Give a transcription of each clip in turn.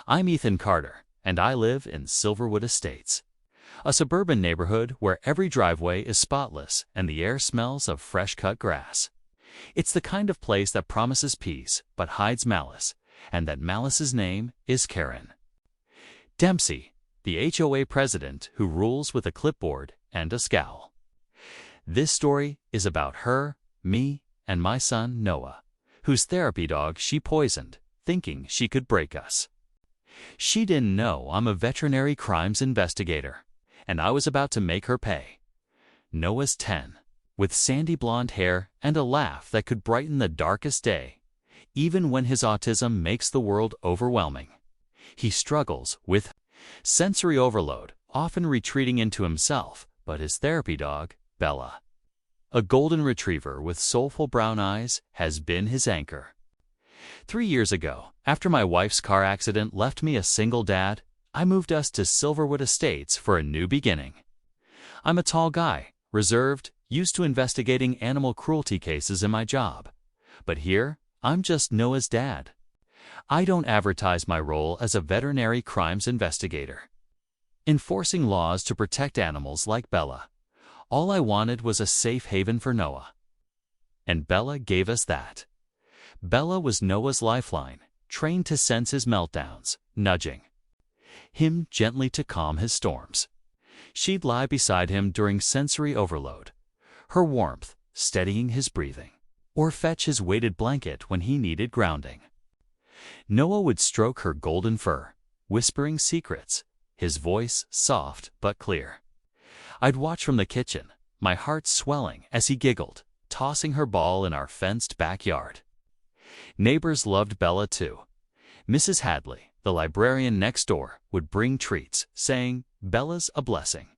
I'm Ethan Carter, and I live in Silverwood Estates, a suburban neighborhood where every driveway is spotless and the air smells of fresh-cut grass. It's the kind of place that promises peace but hides malice, and that malice's name is Karen. Dempsey, the HOA president who rules with a clipboard and a scowl. This story is about her, me, and my son Noah, whose therapy dog she poisoned, thinking she could break us. She didn't know I'm a veterinary crimes investigator, and I was about to make her pay. Noah's 10, with sandy blonde hair and a laugh that could brighten the darkest day, even when his autism makes the world overwhelming. He struggles with sensory overload, often retreating into himself, but his therapy dog, Bella, a golden retriever with soulful brown eyes, has been his anchor. 3 years ago, after my wife's car accident left me a single dad, I moved us to Silverwood Estates for a new beginning. I'm a tall guy, reserved, used to investigating animal cruelty cases in my job. But here, I'm just Noah's dad. I don't advertise my role as a veterinary crimes investigator, enforcing laws to protect animals like Bella. All I wanted was a safe haven for Noah. And Bella gave us that. Bella was Noah's lifeline, trained to sense his meltdowns, nudging him gently to calm his storms. She'd lie beside him during sensory overload, her warmth steadying his breathing, or fetch his weighted blanket when he needed grounding. Noah would stroke her golden fur, whispering secrets, his voice soft but clear. I'd watch from the kitchen, my heart swelling as he giggled, tossing her ball in our fenced backyard. Neighbors loved Bella too. Mrs. Hadley, the librarian next door, would bring treats, saying, "Bella's a blessing."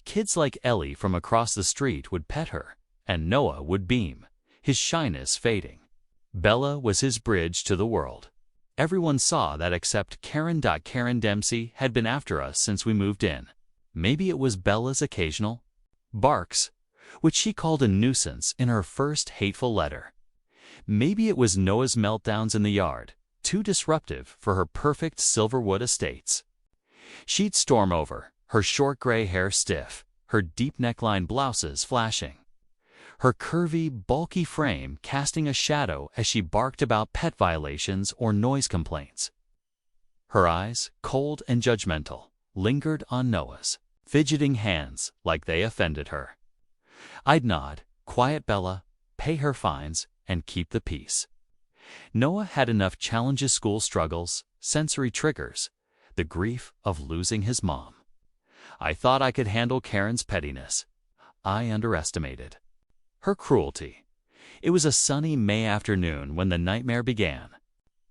Kids like Ellie from across the street would pet her, and Noah would beam, his shyness fading. Bella was his bridge to the world. Everyone saw that except Karen. Karen Dempsey had been after us since we moved in. Maybe it was Bella's occasional barks, which she called a nuisance in her first hateful letter. Maybe it was Noah's meltdowns in the yard, too disruptive for her perfect Silverwood Estates. She'd storm over, her short gray hair stiff, her deep neckline blouses flashing, her curvy, bulky frame casting a shadow as she barked about pet violations or noise complaints. Her eyes, cold and judgmental, lingered on Noah's fidgeting hands like they offended her. I'd nod, quiet Bella, pay her fines, and keep the peace. Noah had enough challenges: school struggles, sensory triggers, the grief of losing his mom. I thought I could handle Karen's pettiness. I underestimated her cruelty. It was a sunny May afternoon when the nightmare began.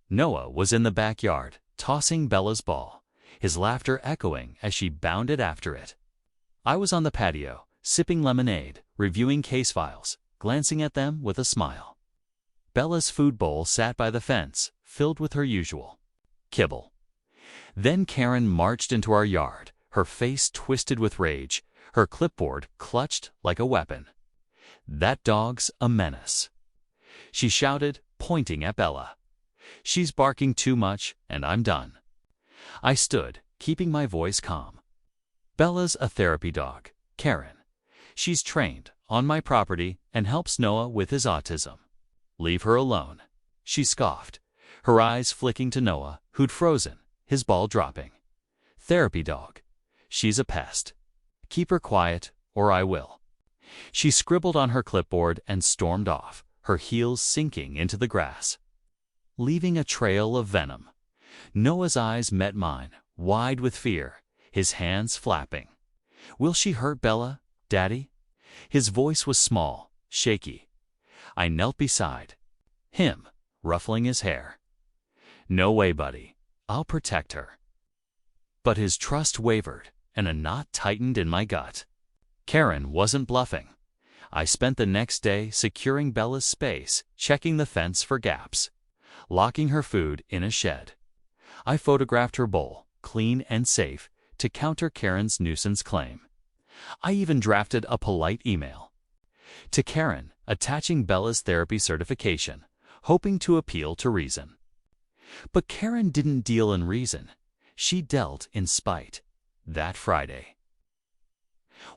Noah was in the backyard, tossing Bella's ball, his laughter echoing as she bounded after it. I was on the patio, sipping lemonade, reviewing case files, glancing at them with a smile. Bella's food bowl sat by the fence, filled with her usual kibble. Then Karen marched into our yard, her face twisted with rage, her clipboard clutched like a weapon. "That dog's a menace," she shouted, pointing at Bella. "She's barking too much, and I'm done." I stood, keeping my voice calm. "Bella's a therapy dog, Karen. She's trained on my property and helps Noah with his autism. Leave her alone," she scoffed, her eyes flicking to Noah, who'd frozen, his ball dropping. "Therapy dog. She's a pest. Keep her quiet, or I will." She scribbled on her clipboard and stormed off, her heels sinking into the grass, leaving a trail of venom. Noah's eyes met mine, wide with fear, his hands flapping. "Will she hurt Bella, Daddy?" His voice was small, shaky. I knelt beside him, ruffling his hair. "No way, buddy. I'll protect her." But his trust wavered, and a knot tightened in my gut. Karen wasn't bluffing. I spent the next day securing Bella's space, checking the fence for gaps, locking her food in a shed. I photographed her bowl, clean and safe, to counter Karen's nuisance claim. I even drafted a polite email to Karen, attaching Bella's therapy certification, hoping to appeal to reason. But Karen didn't deal in reason. She dealt in spite. That Friday,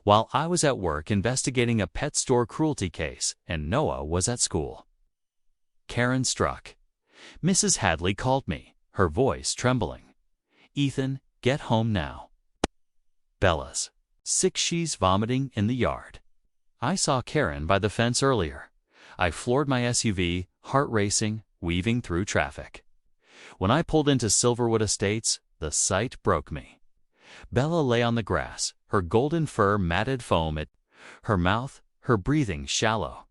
while I was at work investigating a pet store cruelty case and Noah was at school, Karen struck. Mrs. Hadley called me, her voice trembling. "Ethan, get home now. Bella's sick, she's vomiting in the yard." I saw Karen by the fence earlier. I floored my SUV, heart racing, weaving through traffic. When I pulled into Silverwood Estates, the sight broke me. Bella lay on the grass, her golden fur matted foam at her mouth, her breathing shallow.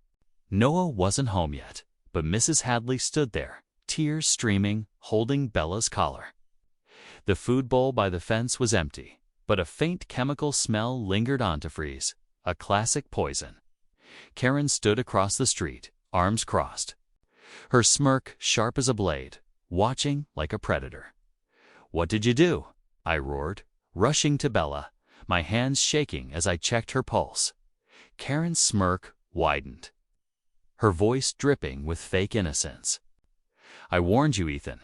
Noah wasn't home yet, but Mrs. Hadley stood there, tears streaming, holding Bella's collar. The food bowl by the fence was empty, but a faint chemical smell lingered onto freeze, a classic poison. Karen stood across the street, arms crossed, her smirk sharp as a blade, watching like a predator. "What did you do?" I roared, rushing to Bella, my hands shaking as I checked her pulse. Karen's smirk widened, her voice dripping with fake innocence. "I warned you, Ethan.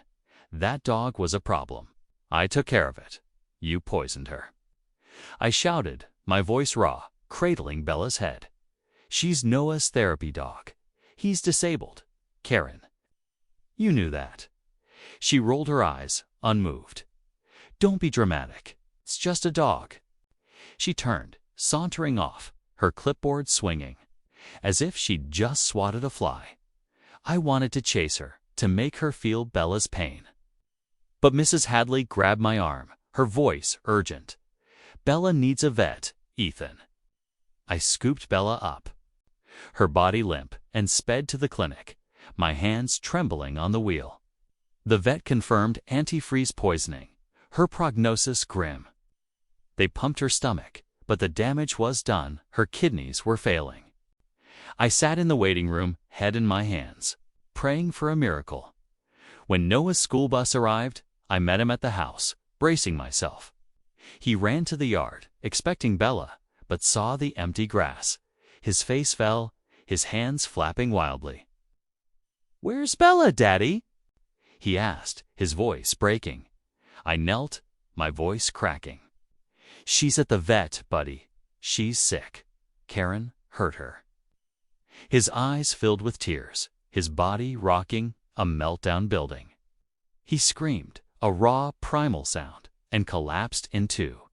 That dog was a problem. I took care of it. You poisoned her." I shouted, my voice raw, cradling Bella's head. "She's Noah's therapy dog. He's disabled. Karen. You knew that." She rolled her eyes, unmoved. "Don't be dramatic. It's just a dog." She turned, sauntering off, her clipboard swinging, as if she'd just swatted a fly. I wanted to chase her, to make her feel Bella's pain. But Mrs. Hadley grabbed my arm, her voice urgent. "Bella needs a vet, Ethan." I scooped Bella up, her body limp, and sped to the clinic, my hands trembling on the wheel. The vet confirmed antifreeze poisoning, her prognosis grim. They pumped her stomach, but the damage was done, her kidneys were failing. I sat in the waiting room, head in my hands, praying for a miracle. When Noah's school bus arrived, I met him at the house, bracing myself. He ran to the yard, expecting Bella, but saw the empty grass. His face fell, his hands flapping wildly. "Where's Bella, Daddy?" he asked, his voice breaking. I knelt, my voice cracking. "She's at the vet, buddy. She's sick. Karen hurt her." His eyes filled with tears, his body rocking, a meltdown building. He screamed, a raw, primal sound, and collapsed in two.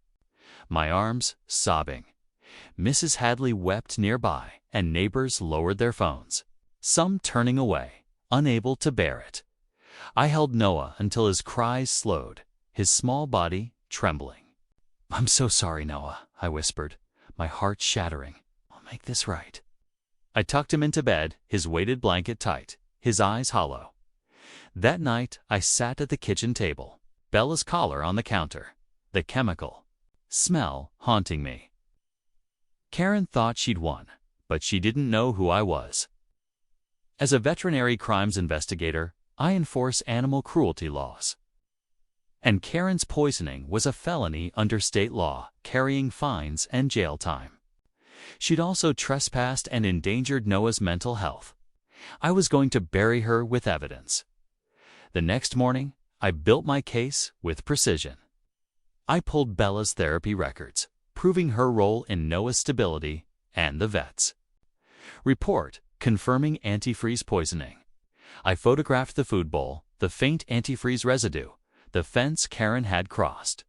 My arms sobbing. Mrs. Hadley wept nearby, and neighbors lowered their phones, some turning away, unable to bear it. I held Noah until his cries slowed, his small body trembling. "I'm so sorry, Noah," I whispered, my heart shattering. "I'll make this right." I tucked him into bed, his weighted blanket tight, his eyes hollow. That night, I sat at the kitchen table, Bella's collar on the counter, the chemical smell haunting me. Karen thought she'd won, but she didn't know who I was. As a veterinary crimes investigator, I enforce animal cruelty laws. And Karen's poisoning was a felony under state law, carrying fines and jail time. She'd also trespassed and endangered Noah's mental health. I was going to bury her with evidence. The next morning, I built my case with precision. I pulled Bella's therapy records, proving her role in Noah's stability and the vet's report confirming antifreeze poisoning. I photographed the food bowl, the faint antifreeze residue, the fence Karen had crossed.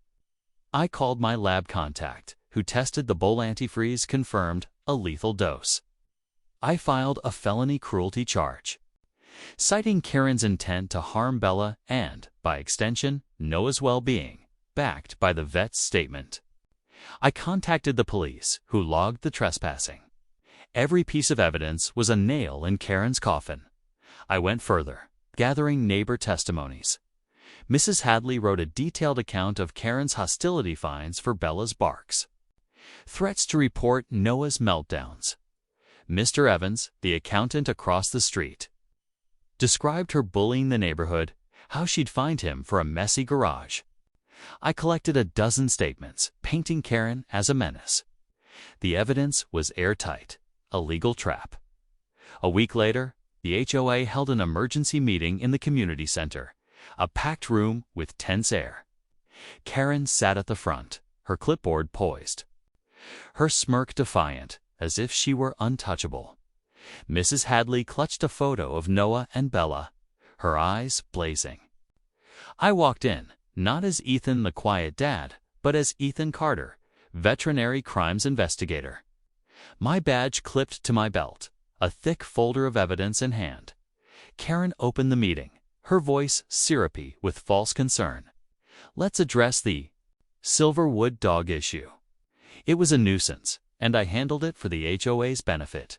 I called my lab contact, who tested the bowl antifreeze, confirmed a lethal dose. I filed a felony cruelty charge, citing Karen's intent to harm Bella and, by extension, Noah's well-being, backed by the vet's statement. I contacted the police, who logged the trespassing. Every piece of evidence was a nail in Karen's coffin. I went further, gathering neighbor testimonies. Mrs. Hadley wrote a detailed account of Karen's hostility fines for Bella's barks, threats to report Noah's meltdowns. Mr. Evans, the accountant across the street, described her bullying the neighborhood, how she'd find him for a messy garage. I collected a dozen statements, painting Karen as a menace. The evidence was airtight, a legal trap. A week later, the HOA held an emergency meeting in the community center. A packed room with tense air. Karen sat at the front, her clipboard poised. Her smirk defiant, as if she were untouchable. Mrs. Hadley clutched a photo of Noah and Bella, her eyes blazing. I walked in, not as Ethan the quiet dad, but as Ethan Carter, Veterinary Crimes Investigator. My badge clipped to my belt, a thick folder of evidence in hand. Karen opened the meeting, her voice syrupy with false concern. Let's address the Silverwood dog issue. It was a nuisance, and I handled it for the HOA's benefit.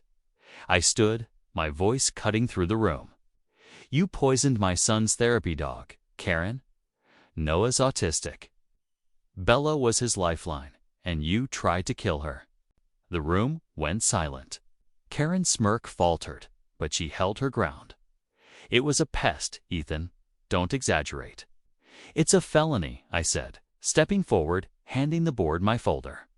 I stood, my voice cutting through the room. You poisoned my son's therapy dog, Karen. Noah's autistic. Bella was his lifeline, and you tried to kill her. The room went silent. Karen's smirk faltered, but she held her ground. It was a pest, Ethan. Don't exaggerate. It's a felony, I said, stepping forward, handing the board my folder.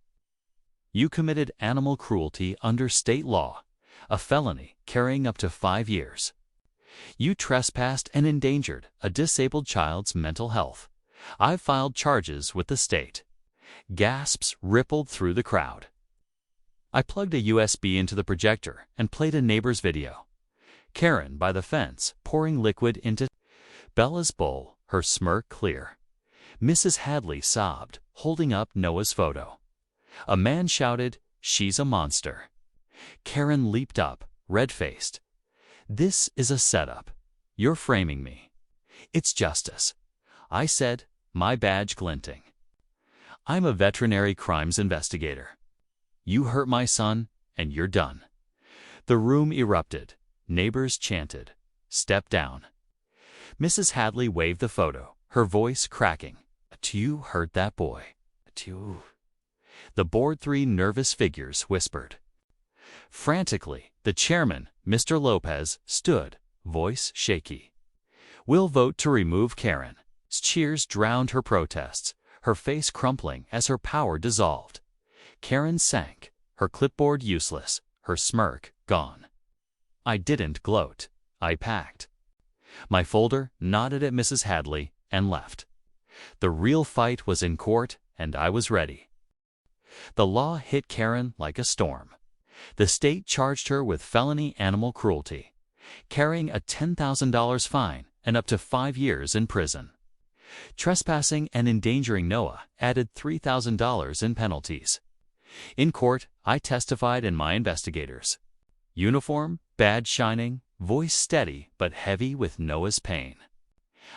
You committed animal cruelty under state law, a felony carrying up to 5 years. You trespassed and endangered a disabled child's mental health. I've filed charges with the state. Gasps rippled through the crowd. I plugged a USB into the projector and played a neighbor's video. Karen by the fence, pouring liquid into Bella's bowl, her smirk clear. Mrs. Hadley sobbed, holding up Noah's photo. A man shouted, "She's a monster." Karen leaped up, red-faced. This is a setup. You're framing me. It's justice, I said, my badge glinting. I'm a veterinary crimes investigator. You hurt my son, and you're done. The room erupted. Neighbors chanted, "Step down." Mrs. Hadley waved the photo, her voice cracking. You hurt that boy. The board 3 nervous figures whispered. Frantically, the chairman, Mr. Lopez, stood, voice shaky. We'll vote to remove Karen. Cheers drowned her protests, her face crumpling as her power dissolved. Karen sank, her clipboard useless, her smirk gone. I didn't gloat. I packed my folder, nodded at Mrs. Hadley, and left. The real fight was in court, and I was ready. The law hit Karen like a storm. The state charged her with felony animal cruelty, carrying a $10,000 fine and up to 5 years in prison. Trespassing and endangering Noah added $3,000 in penalties. In court, I testified in my investigators. Uniform, badge shining, voice steady but heavy with Noah's pain.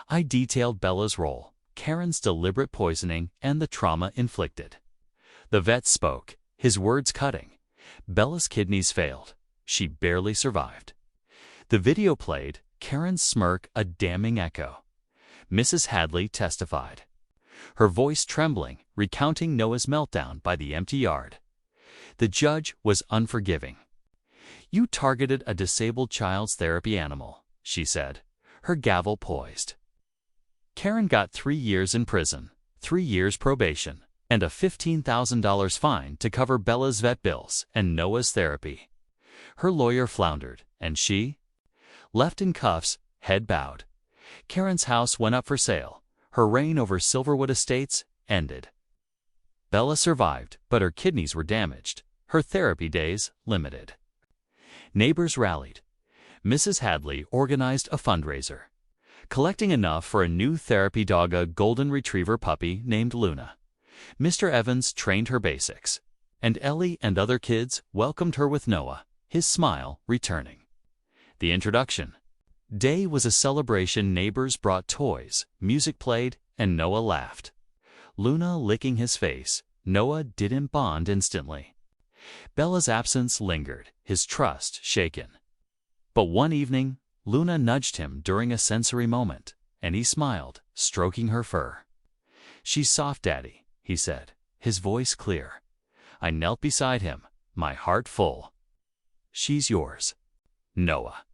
I detailed Bella's role, Karen's deliberate poisoning, and the trauma inflicted. The vet spoke, his words cutting. Bella's kidneys failed. She barely survived. The video played, Karen's smirk a damning echo. Mrs. Hadley testified, her voice trembling, recounting Noah's meltdown by the empty yard. The judge was unforgiving. You targeted a disabled child's therapy animal, she said, her gavel poised. Karen got 3 years in prison, 3 years probation, and a $15,000 fine to cover Bella's vet bills and Noah's therapy. Her lawyer floundered, and she? Left in cuffs, head bowed. Karen's house went up for sale. Her reign over Silverwood Estates ended. Bella survived, but her kidneys were damaged, her therapy days limited. Neighbors rallied. Mrs. Hadley organized a fundraiser, collecting enough for a new therapy dog, a golden retriever puppy named Luna. Mr. Evans trained her basics, and Ellie and other kids welcomed her with Noah, his smile returning. The introduction day was a celebration. Neighbors brought toys, music played, and Noah laughed. Luna licking his face, Noah didn't bond instantly. Bella's absence lingered, his trust shaken. But one evening, Luna nudged him during a sensory moment, and he smiled, stroking her fur. "She's soft, Daddy," he said, his voice clear. I knelt beside him, my heart full. "She's yours, Noah."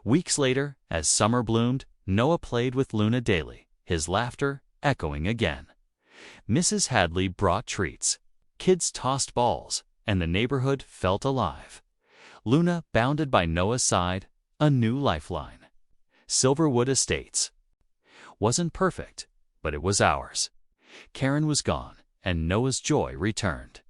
Weeks later, as summer bloomed, Noah played with Luna daily, his laughter echoing again. Mrs. Hadley brought treats. Kids tossed balls, and the neighborhood felt alive. Luna bounded by Noah's side, a new lifeline. Silverwood Estates. wasn't perfect, but it was ours. Karen was gone, and Noah's joy returned.